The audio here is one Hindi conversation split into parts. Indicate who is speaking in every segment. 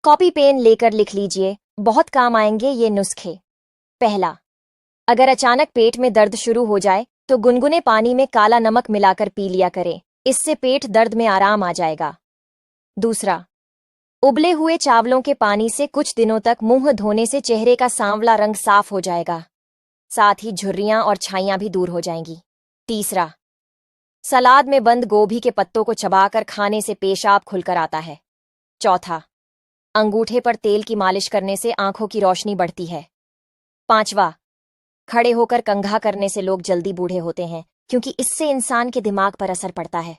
Speaker 1: कॉपी पेन लेकर लिख लीजिए, बहुत काम आएंगे ये नुस्खे। पहला, अगर अचानक पेट में दर्द शुरू हो जाए तो गुनगुने पानी में काला नमक मिलाकर पी लिया करें, इससे पेट दर्द में आराम आ जाएगा। दूसरा, उबले हुए चावलों के पानी से कुछ दिनों तक मुंह धोने से चेहरे का सांवला रंग साफ हो जाएगा, साथ ही झुर्रियां और छाइयां भी दूर हो जाएंगी। तीसरा, सलाद में बंद गोभी के पत्तों को चबाकर खाने से पेशाब खुलकर आता है। चौथा, अंगूठे पर तेल की मालिश करने से आंखों की रोशनी बढ़ती है। पांचवा, खड़े होकर कंघा करने से लोग जल्दी बूढ़े होते हैं, क्योंकि इससे इंसान के दिमाग पर असर पड़ता है।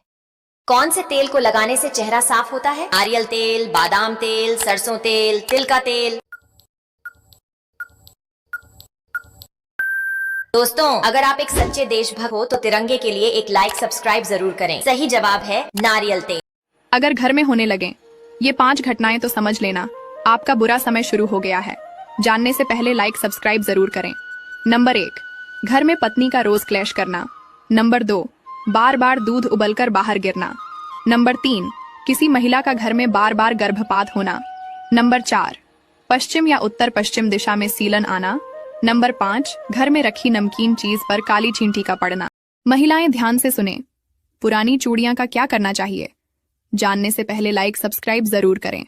Speaker 1: कौन से तेल को लगाने से चेहरा साफ होता है? नारियल तेल, बादाम तेल, सरसों तेल, तिल का तेल। दोस्तों, अगर आप एक सच्चे देशभक्त हो तो तिरंगे के लिए एक लाइक सब्सक्राइब जरूर करें। सही जवाब है नारियल तेल।
Speaker 2: अगर घर में होने लगे ये 5 घटनाएं तो समझ लेना आपका बुरा समय शुरू हो गया है। जानने से पहले लाइक सब्सक्राइब जरूर करें। नंबर 1, घर में पत्नी का रोज क्लैश करना। नंबर 2, बार बार दूध उबलकर बाहर गिरना। नंबर 3, किसी महिला का घर में बार बार गर्भपात होना। नंबर 4, पश्चिम या उत्तर पश्चिम दिशा में सीलन आना। नंबर 5, घर में रखी नमकीन चीज पर काली चींटी का पड़ना। महिलाएं ध्यान से सुने, पुरानी चूड़ियां का क्या करना चाहिए? जानने से पहले लाइक सब्सक्राइब जरूर करें।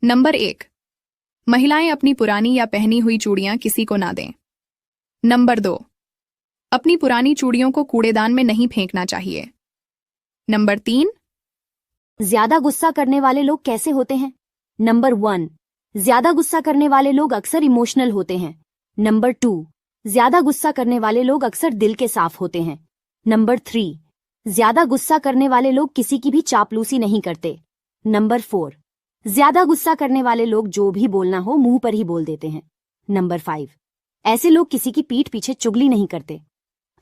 Speaker 2: नंबर 1, महिलाएं अपनी पुरानी या पहनी हुई चूड़ियां किसी को ना दें। नंबर 2, अपनी पुरानी चूड़ियों को कूड़ेदान में नहीं फेंकना चाहिए। नंबर 3,
Speaker 3: ज्यादा गुस्सा करने वाले लोग कैसे होते हैं? नंबर 1, ज्यादा गुस्सा करने वाले लोग अक्सर इमोशनल होते हैं। नंबर 2, ज्यादा गुस्सा करने वाले लोग अक्सर दिल के साफ होते हैं। नंबर 3, ज्यादा गुस्सा करने वाले लोग किसी की भी चापलूसी नहीं करते। नंबर 4, ज्यादा गुस्सा करने वाले लोग जो भी बोलना हो मुंह पर ही बोल देते हैं। नंबर 5, ऐसे लोग किसी की पीठ पीछे चुगली नहीं करते।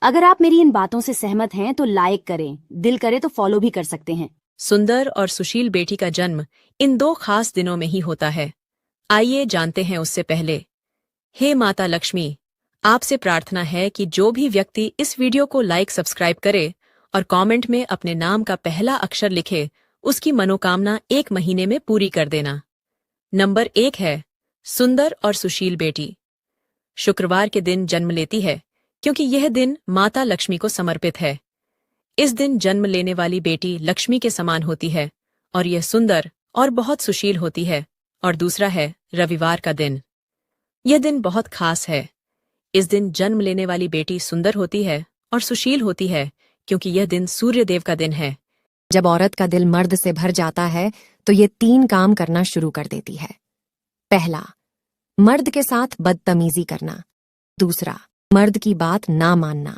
Speaker 3: अगर आप मेरी इन बातों से सहमत हैं तो लाइक करें, दिल करे तो फॉलो भी कर सकते हैं।
Speaker 4: सुंदर और सुशील बेटी का जन्म इन 2 खास दिनों में ही होता है। आइए जानते हैं उससे पहले। हे माता लक्ष्मी, आपसे प्रार्थना है कि जो भी व्यक्ति इस वीडियो को लाइक सब्सक्राइब करे और कमेंट में अपने नाम का पहला अक्षर लिखे, उसकी मनोकामना 1 महीने में पूरी कर देना। नंबर 1 है सुंदर और सुशील बेटी। शुक्रवार के दिन जन्म लेती है, क्योंकि यह दिन माता लक्ष्मी को समर्पित है। इस दिन जन्म लेने वाली बेटी लक्ष्मी के समान होती है और यह सुंदर और बहुत सुशील होती है। और दूसरा है रविवार का दिन। यह दिन बहुत खास है। इस दिन जन्म लेने वाली बेटी सुंदर होती है और सुशील होती है, क्योंकि यह दिन सूर्यदेव का दिन है।
Speaker 5: जब औरत का दिल मर्द से भर जाता है तो ये 3 काम करना शुरू कर देती है। पहला, मर्द के साथ बदतमीजी करना। दूसरा, मर्द की बात ना मानना।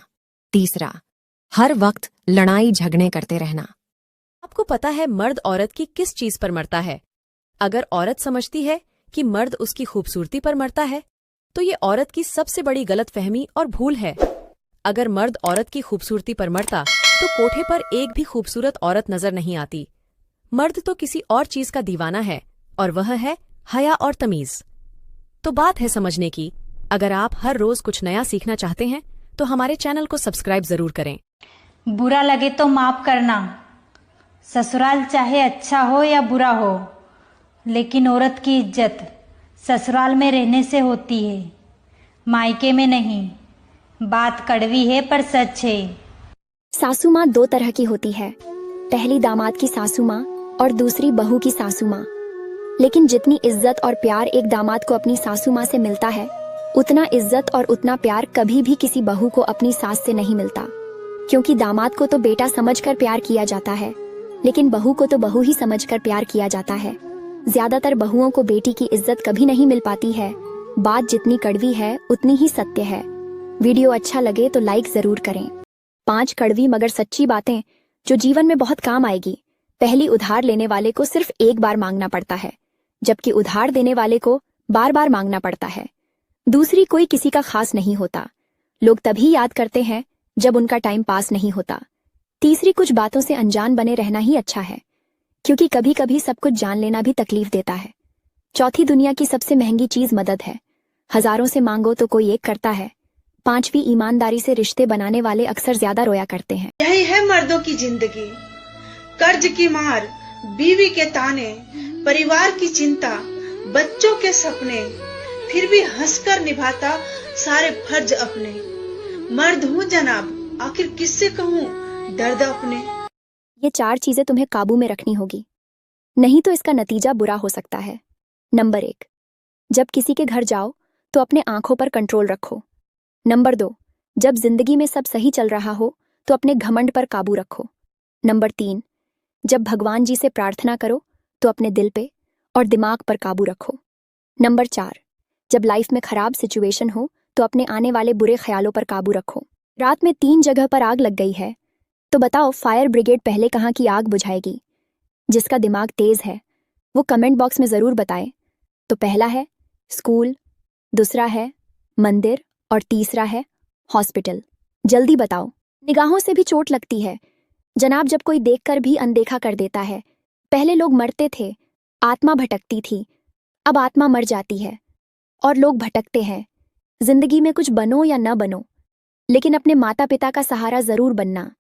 Speaker 5: तीसरा, हर वक्त लड़ाई झगड़े करते रहना।
Speaker 4: आपको पता है मर्द औरत की किस चीज पर मरता है? अगर औरत समझती है कि मर्द उसकी खूबसूरती पर मरता है, तो ये औरत की सबसे बड़ी गलतफहमी और भूल है। अगर मर्द औरत की खूबसूरती पर मरता तो कोठे पर एक भी खूबसूरत औरत नजर नहीं आती। मर्द तो किसी और चीज का दीवाना है, और वह है हया और तमीज। तो बात है समझने की। अगर आप हर रोज कुछ नया सीखना चाहते हैं तो हमारे चैनल को सब्सक्राइब जरूर करें।
Speaker 6: बुरा लगे तो माफ करना। ससुराल चाहे अच्छा हो या बुरा हो, लेकिन औरत की इज्जत ससुराल में रहने से होती है, मायके में नहीं। बात कड़वी है पर सच है।
Speaker 7: सासू माँ 2 तरह की होती है, पहली दामाद की सासू माँ और दूसरी बहू की सासू माँ। लेकिन जितनी इज्जत और प्यार एक दामाद को अपनी सासू माँ से मिलता है, उतना इज्जत और उतना प्यार कभी भी किसी बहू को अपनी सास से नहीं मिलता। क्योंकि दामाद को तो बेटा समझकर प्यार किया जाता है, लेकिन बहू को तो बहू ही समझकर प्यार किया जाता है। ज्यादातर बहुओं को बेटी की इज्जत कभी नहीं मिल पाती है। बात जितनी कड़वी है उतनी ही सत्य है। वीडियो अच्छा लगे तो लाइक जरूर करें। 5 कड़वी मगर सच्ची बातें जो जीवन में बहुत काम आएगी। पहली, उधार लेने वाले को सिर्फ एक बार मांगना पड़ता है, जबकि उधार देने वाले को बार बार मांगना पड़ता है। दूसरी, कोई किसी का खास नहीं होता, लोग तभी याद करते हैं जब उनका टाइम पास नहीं होता। तीसरी, कुछ बातों से अनजान बने रहना ही अच्छा है, क्योंकि कभी कभी सब कुछ जान लेना भी तकलीफ देता है। चौथी, दुनिया की सबसे महंगी चीज मदद है। हजारों से मांगो तो कोई एक करता है। 5वीं, ईमानदारी से रिश्ते बनाने वाले अक्सर ज्यादा रोया करते हैं।
Speaker 8: यही है मर्दों की जिंदगी, कर्ज की मार, बीवी के ताने, परिवार की चिंता, बच्चों के सपने, फिर भी हंसकर निभाता सारे फर्ज अपने। मर्द हूँ जनाब, आखिर किससे कहूँ दर्द अपने।
Speaker 7: ये 4 चीजें तुम्हें काबू में रखनी होगी, नहीं तो इसका नतीजा बुरा हो सकता है। नंबर 1, जब किसी के घर जाओ तो अपने आंखों पर कंट्रोल रखो। नंबर 2, जब जिंदगी में सब सही चल रहा हो तो अपने घमंड पर काबू रखो। नंबर 3, जब भगवान जी से प्रार्थना करो तो अपने दिल पे और दिमाग पर काबू रखो। नंबर 4, जब लाइफ में खराब सिचुएशन हो तो अपने आने वाले बुरे ख्यालों पर काबू रखो। रात में 3 जगह पर आग लग गई है, तो बताओ फायर ब्रिगेड पहले कहाँ की आग बुझाएगी? जिसका दिमाग तेज है वो कमेंट बॉक्स में जरूर बताए। तो पहला है स्कूल, दूसरा है मंदिर और तीसरा है हॉस्पिटल। जल्दी बताओ। निगाहों से भी चोट लगती है जनाब जब कोई देखकर भी अनदेखा कर देता है। पहले लोग मरते थे, आत्मा भटकती थी, अब आत्मा मर जाती है और लोग भटकते हैं। जिंदगी में कुछ बनो या न बनो, लेकिन अपने माता पिता का सहारा जरूर बनना।